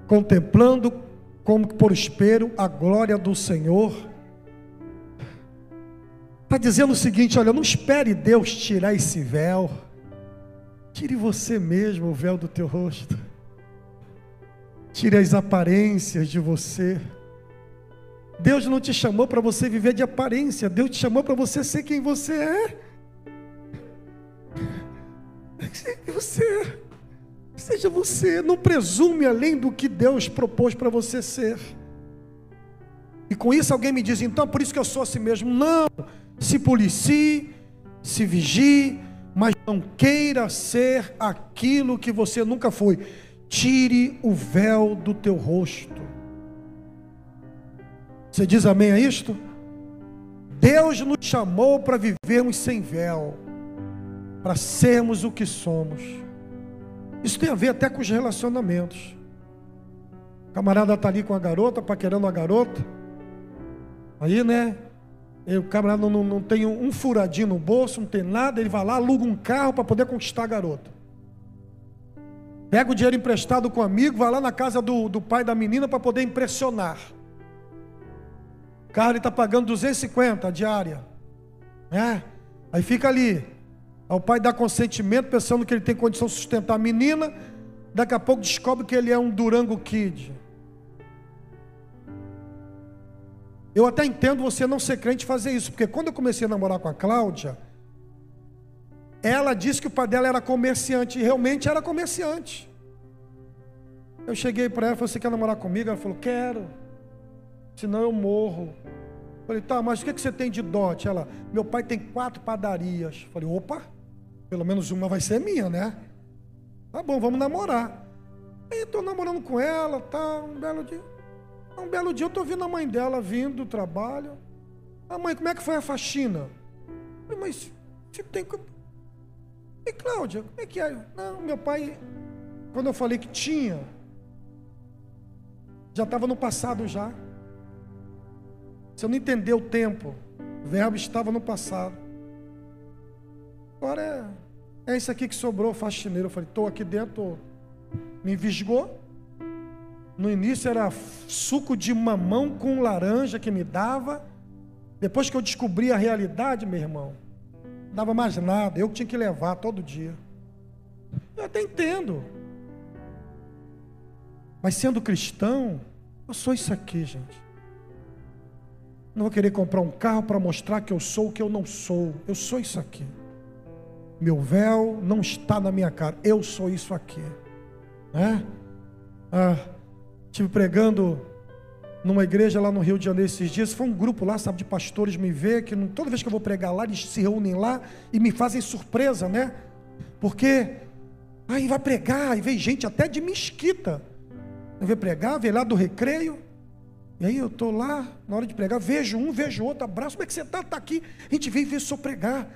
contemplando como por espelho a glória do Senhor. Está dizendo o seguinte, olha, não espere Deus tirar esse véu. Tire você mesmo o véu do teu rosto. Tire as aparências de você. Deus não te chamou para você viver de aparência. Deus te chamou para você ser quem você é. Seja você. Não presume além do que Deus propôs para você ser. E com isso alguém me diz, então por isso que eu sou assim mesmo. Não, se policie, se vigie, mas não queira ser aquilo que você nunca foi. Tire o véu do teu rosto. Você diz amém a isto? Deus nos chamou para vivermos sem véu, para sermos o que somos. Isso tem a ver até com os relacionamentos. O camarada está ali com a garota, paquerando a garota. Aí, né? O camarada não tem um furadinho no bolso, não tem nada. Ele vai lá, aluga um carro para poder conquistar a garota. Pega o dinheiro emprestado com o amigo, vai lá na casa do pai da menina para poder impressionar. O carro ele está pagando 250 a diária. Aí fica ali. Aí o pai dá consentimento, pensando que ele tem condição de sustentar a menina. Daqui a pouco descobre que ele é um Durango Kid. Eu até entendo você não ser crente fazer isso, porque quando eu comecei a namorar com a Cláudia, ela disse que o pai dela era comerciante, e realmente era comerciante. Eu cheguei para ela e falei, você quer namorar comigo? Ela falou, quero, senão eu morro. Eu falei, tá, mas o que você tem de dote? Ela, meu pai tem 4 padarias. Eu falei, opa, pelo menos uma vai ser minha, né? Tá bom, vamos namorar. Aí estou namorando com ela, tá, um belo dia eu estou vendo a mãe dela vindo do trabalho. Ah, mãe, como é que foi a faxina? Eu falei, mas você tem... E Cláudia, como é que é? Não, meu pai, quando eu falei que tinha, já estava no passado já. Você não entendeu o tempo. O verbo estava no passado. Agora é isso aqui que sobrou, faxineiro. Eu falei, estou aqui dentro, me envisgou. No início era suco de mamão com laranja que me dava. Depois que eu descobri a realidade, meu irmão, não dava mais nada. Eu tinha que levar todo dia. Eu até entendo. Mas sendo cristão, eu sou isso aqui, gente. Não vou querer comprar um carro para mostrar que eu sou o que eu não sou. Eu sou isso aqui. Meu véu não está na minha cara. Eu sou isso aqui. Estive pregando numa igreja lá no Rio de Janeiro esses dias. Foi um grupo lá, sabe, de pastores me vê, que toda vez que eu vou pregar lá, eles se reúnem lá e me fazem surpresa, né? Porque aí vai pregar, e vem gente até de Mesquita, vem pregar, vem lá do Recreio, e aí eu estou lá, na hora de pregar, vejo um, vejo outro, abraço, como é que você está? Está aqui, a gente veio ver o senhor pregar,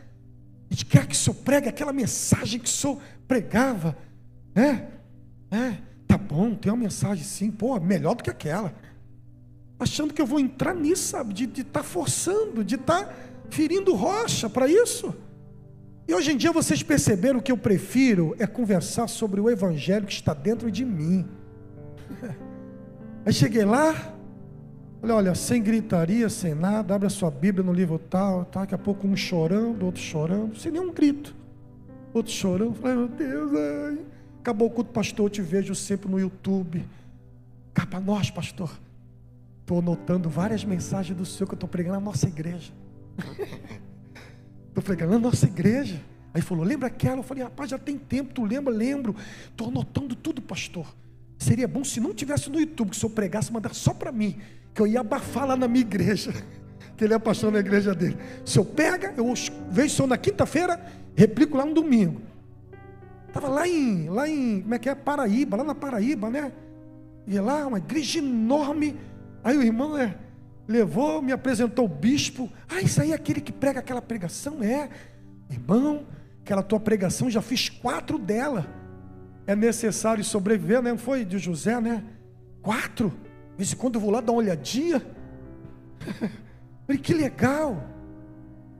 a gente quer que o senhor pregue aquela mensagem que o senhor pregava, né? Tá bom, tem uma mensagem sim, pô, melhor do que aquela, achando que eu vou entrar nisso, sabe, de estar forçando, de estar ferindo rocha para isso. E hoje em dia vocês perceberam que eu prefiro é conversar sobre o evangelho que está dentro de mim. Aí cheguei lá, falei, olha, sem gritaria, sem nada, abre a sua Bíblia no livro tal, daqui a pouco um chorando, outro chorando, sem nenhum grito, outro chorando. Falei, meu Deus, ai. Acabou o culto, pastor, eu te vejo sempre no YouTube. Cá para nós, pastor, estou anotando várias mensagens do Senhor que eu estou pregando na nossa igreja. Estou pregando na nossa igreja. Aí falou, lembra aquela? Eu falei, rapaz, já tem tempo, tu lembra? Lembro. Estou anotando tudo, pastor. Seria bom se não tivesse no YouTube, que o senhor pregasse, mandar só para mim, que eu ia abafar lá na minha igreja, que ele é pastor na igreja dele. O senhor pega, eu vejo o senhor na quinta-feira, replico lá no domingo. Estava lá em, como é que é? Paraíba, lá na Paraíba, né? E lá, uma igreja enorme. Aí o irmão levou, me apresentou o bispo. Ah, isso aí é aquele que prega aquela pregação? Irmão, aquela tua pregação, já fiz 4 dela. É necessário sobreviver, né? Não foi de José, né? 4. De vez em quando eu vou lá dar uma olhadinha. Falei, que legal.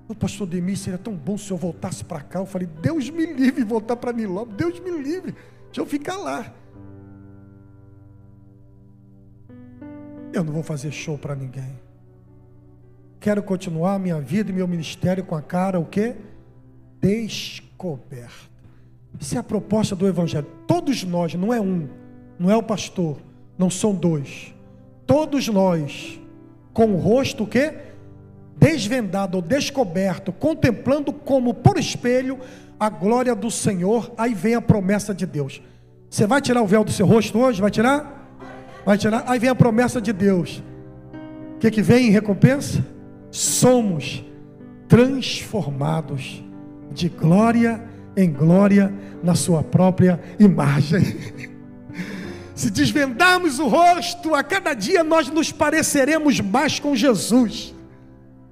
O pastor Demir, seria tão bom se eu voltasse para cá. Eu falei, Deus me livre voltar para Niló. Deus me livre, deixa eu ficar lá. Eu não vou fazer show para ninguém. Quero continuar a minha vida e meu ministério com a cara, o quê? Descoberta. Isso é a proposta do evangelho. Todos nós, não é um, não é o pastor, não são 2. Todos nós, com o rosto o quê? Desvendado ou descoberto, contemplando como por espelho a glória do Senhor. Aí vem a promessa de Deus. Você vai tirar o véu do seu rosto hoje? Vai tirar? Vai tirar? Aí vem a promessa de Deus. O que vem em recompensa? Somos transformados de glória em glória na sua própria imagem. Se desvendarmos o rosto, a cada dia nós nos pareceremos mais com Jesus.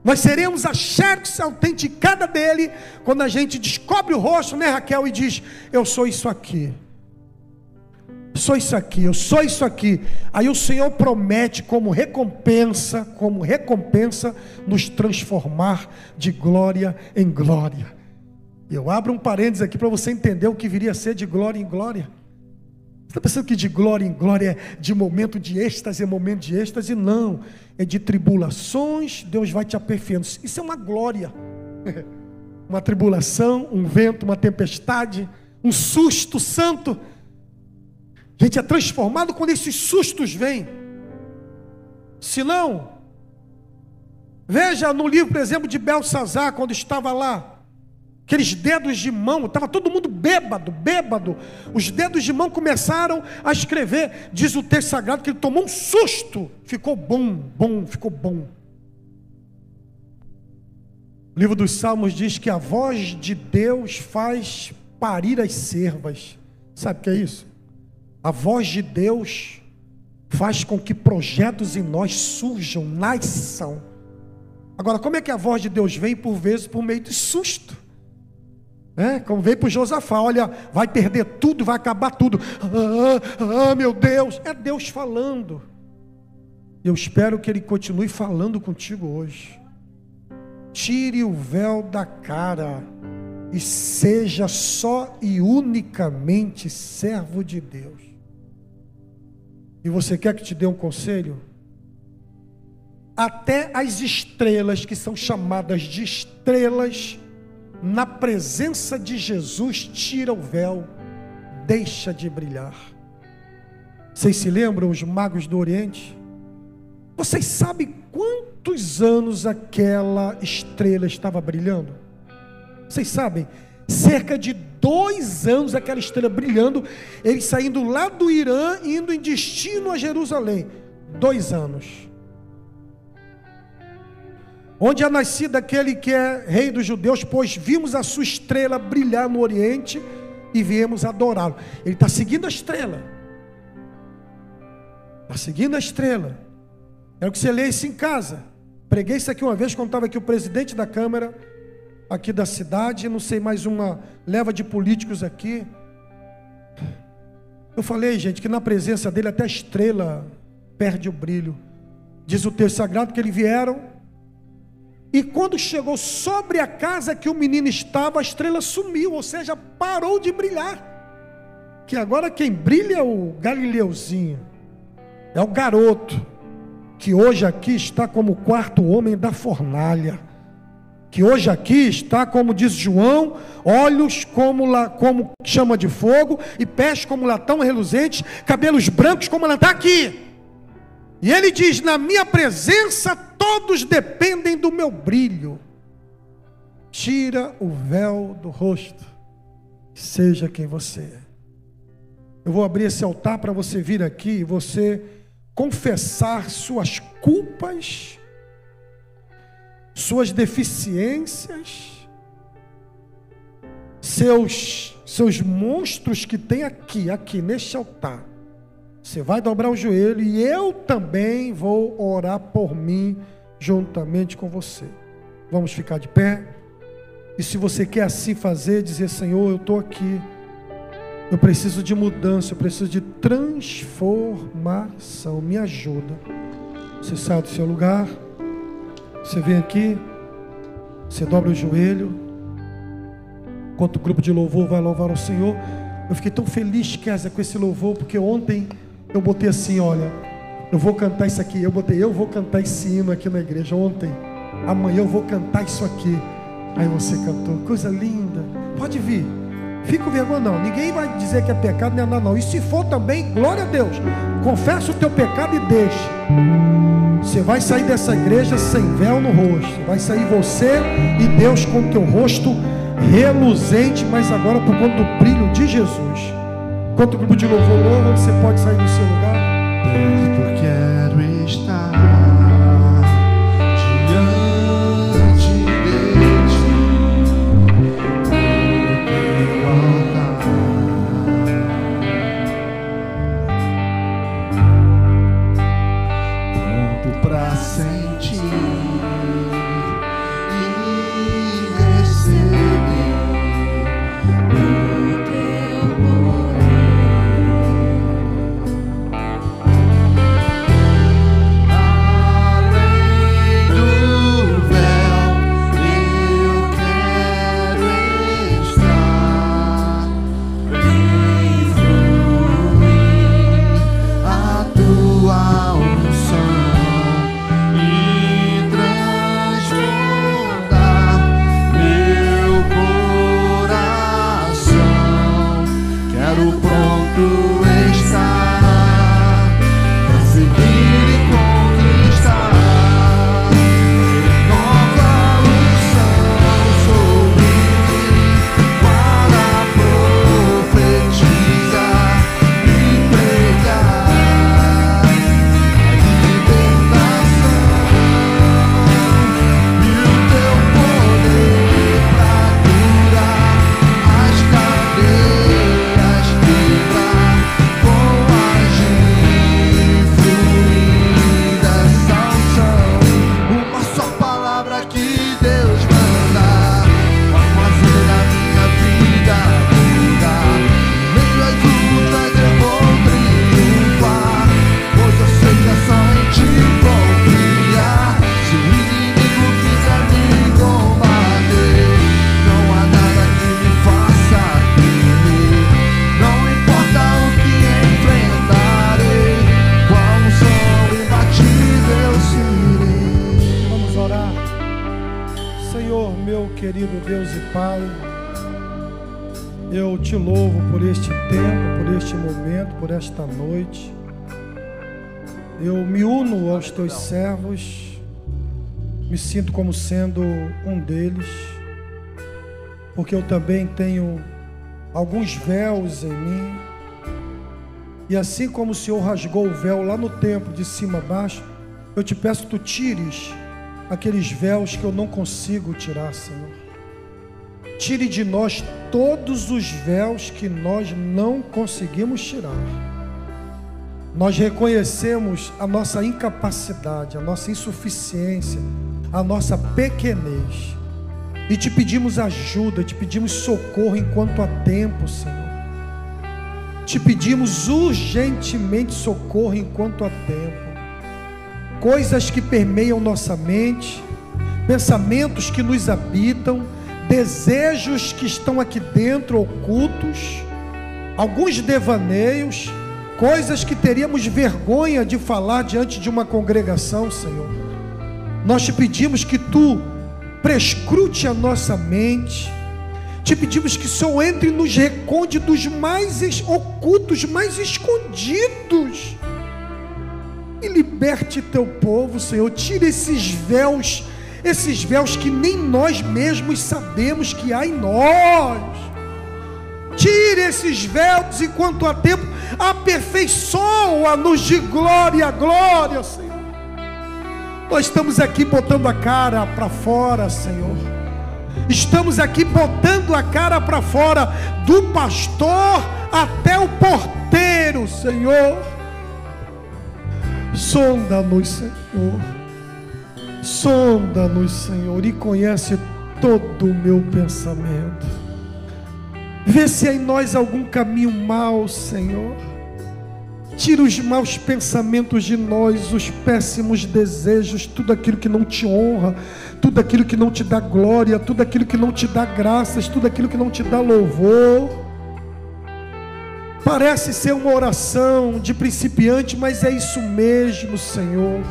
Nós seremos a xerox autenticada dele, quando a gente descobre o rosto, né, Raquel, e diz, eu sou isso aqui. Sou isso aqui, eu sou isso aqui. Aí o Senhor promete como recompensa, nos transformar de glória em glória. E eu abro um parênteses aqui para você entender o que viria a ser de glória em glória. Você está pensando que de glória em glória é de momento de êxtase em momento de êxtase? Não, é de tribulações, Deus vai te aperfeiçoando. Isso é uma glória. Uma tribulação, um vento, uma tempestade, um susto santo. A gente é transformado quando esses sustos vêm. Se não, veja no livro, por exemplo, de Belsazar, quando estava lá, aqueles dedos de mão, estava todo mundo bêbado, os dedos de mão começaram a escrever, diz o texto sagrado, que ele tomou um susto, ficou bom, ficou bom. O livro dos Salmos diz que a voz de Deus faz parir as cervas. Sabe o que é isso? A voz de Deus faz com que projetos em nós surjam, nasçam. Agora, como é que a voz de Deus vem? Por vezes por meio de susto. Como veio para o Josafá, olha, vai perder tudo, vai acabar tudo. Meu Deus, é Deus falando. Eu espero que Ele continue falando contigo hoje. Tire o véu da cara e seja só e unicamente servo de Deus. E você quer que te dê um conselho? Até as estrelas, que são chamadas de estrelas, na presença de Jesus, tira o véu, deixa de brilhar. Vocês se lembram, os magos do Oriente? Vocês sabem quantos anos aquela estrela estava brilhando? Vocês sabem? Cerca de 2 anos aquela estrela brilhando, eles saindo lá do Irã, indo em destino a Jerusalém. 2 anos. Onde é nascido aquele que é rei dos judeus, pois vimos a sua estrela brilhar no oriente e viemos adorá-lo. Ele está seguindo a estrela. Está seguindo a estrela. Quero que você leia isso em casa. Preguei isso aqui uma vez quando estava aqui o presidente da Câmara aqui da cidade, não sei, mais uma leva de políticos aqui. Eu falei, gente, que na presença dele até a estrela perde o brilho. Diz o texto sagrado que eles vieram, e quando chegou sobre a casa que o menino estava, a estrela sumiu, ou seja, parou de brilhar. Que agora quem brilha é o Galileuzinho, é o garoto, que hoje aqui está como o 4º homem da fornalha, que hoje aqui está, como diz João, olhos como chama de fogo, e pés como latão reluzente, cabelos brancos como ela está aqui. E ele diz, na minha presença todos dependem do meu brilho. Tira o véu do rosto, seja quem você é. Eu vou abrir esse altar para você vir aqui e você confessar suas culpas, suas deficiências, seus monstros que tem aqui neste altar. Você vai dobrar o joelho e eu também vou orar por mim juntamente com você. Vamos ficar de pé. E se você quer assim fazer, dizer, Senhor, eu estou aqui. Eu preciso de mudança, eu preciso de transformação. Me ajuda. Você sai do seu lugar. Você vem aqui. Você dobra o joelho. Enquanto o grupo de louvor vai louvar o Senhor. Eu fiquei tão feliz, Kézia, com esse louvor, porque ontem eu botei assim, olha, eu vou cantar isso aqui, eu vou cantar esse hino aqui na igreja ontem, amanhã eu vou cantar isso aqui. Aí você cantou, coisa linda, pode vir, fica com vergonha não, ninguém vai dizer que é pecado, nem nada não, e se for também, glória a Deus, confessa o teu pecado e deixa. Você vai sair dessa igreja sem véu no rosto, vai sair você e Deus com o teu rosto reluzente, mas agora por conta do brilho de Jesus. Enquanto o grupo de louvor louva, você pode sair do seu lugar. Perto quero estar diante de ti, no teu altar, pronto pra sentir e receber o teu poder. querido Deus e Pai, eu te louvo por este tempo, por este momento, por esta noite. Eu me uno aos teus servos, me sinto como sendo um deles, porque eu também tenho alguns véus em mim, E assim como o Senhor rasgou o véu lá no templo, de cima a baixo, eu te peço que tu tires aqueles véus que eu não consigo tirar, Senhor. Tire de nós todos os véus que nós não conseguimos tirar. Nós reconhecemos a nossa incapacidade, a nossa insuficiência, a nossa pequenez. E te pedimos ajuda, te pedimos socorro enquanto há tempo, Senhor. Te pedimos urgentemente socorro enquanto há tempo. Coisas que permeiam nossa mente, pensamentos que nos habitam, desejos que estão aqui dentro ocultos, alguns devaneios, coisas que teríamos vergonha de falar diante de uma congregação, Senhor. Nós te pedimos que tu prescrute a nossa mente. Te pedimos que o Senhor entre nos recônditos mais ocultos, mais escondidos, e liberte teu povo, Senhor. Tire esses véus que nem nós mesmos sabemos que há em nós. Tire esses véus enquanto há tempo. Aperfeiçoa-nos de glória a glória, Senhor. Nós estamos aqui botando a cara para fora, Senhor. Estamos aqui botando a cara para fora, do pastor até o porteiro, Senhor. Sonda-nos, Senhor. Sonda-nos, Senhor, e conhece todo o meu pensamento. Vê se há em nós algum caminho mau, Senhor. Tira os maus pensamentos de nós, os péssimos desejos, tudo aquilo que não te honra, tudo aquilo que não te dá glória, tudo aquilo que não te dá graças, tudo aquilo que não te dá louvor. Parece ser uma oração de principiante, mas é isso mesmo, Senhor.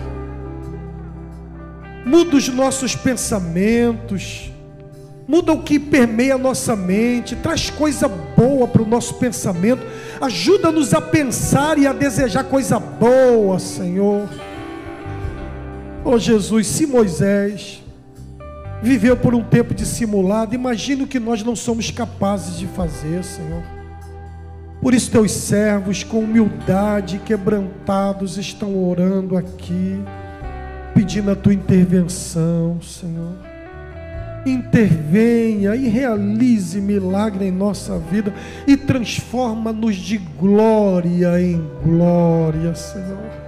Muda os nossos pensamentos, muda o que permeia a nossa mente, traz coisa boa para o nosso pensamento, ajuda-nos a pensar e a desejar coisa boa, Senhor. Oh Jesus, se Moisés viveu por um tempo dissimulado, imagina o que nós não somos capazes de fazer, Senhor. Por isso teus servos com humildade, quebrantados, estão orando aqui, pedindo a tua intervenção, Senhor. Intervenha e realize milagre em nossa vida e transforma-nos de glória em glória, Senhor.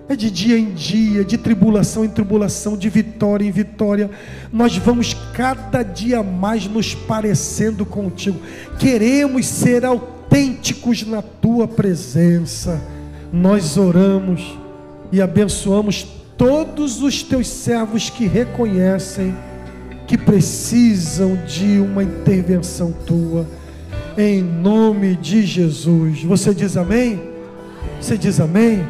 É de dia em dia, de tribulação em tribulação, de vitória em vitória, nós vamos cada dia mais nos parecendo contigo. Queremos ser autênticos na tua presença. Nós oramos e abençoamos todos os teus servos que reconhecem que precisam de uma intervenção tua, em nome de Jesus. Você diz amém? Você diz amém?